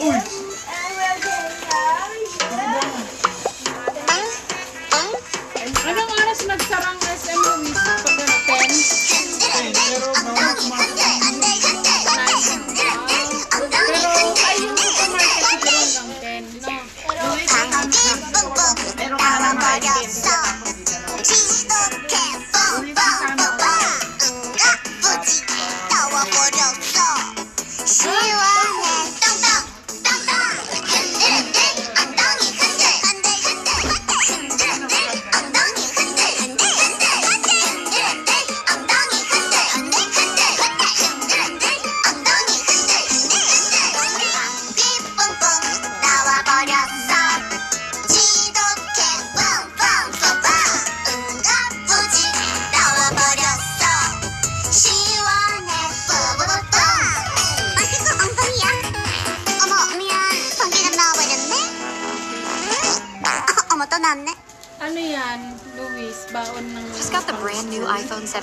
Uy! Anong oras magsarang SM Luis? Pag 10? Pero bawal kumain. Pero ay yung supermarket siguro hanggang 10, no? Pero 나와버렸어 지독해 뻥뻥뻥뻥 응가부지게 나와버렸어 시원해 똥똥 똥똥 흔들흔들 엉덩이 흔들 흔들 흔들 흔들흔들 엉덩이 흔들 흔들 흔들 흔들흔들 엉덩이 흔들 흔들 흔들 흔들흔들 엉덩이 흔들 흔들 흔들 삐뽕뽕 나와버렸어 지독해 뻥뻥뻥뻥 응가부지 나와버렸어 시원해 뽀뽀뽀뽀 이거 엉덩이야 어머 미안 방귀가 나와버렸네 어머 또 나왔네 Ano yan, Luis? Baon ng... Just got the brand new iPhone 7.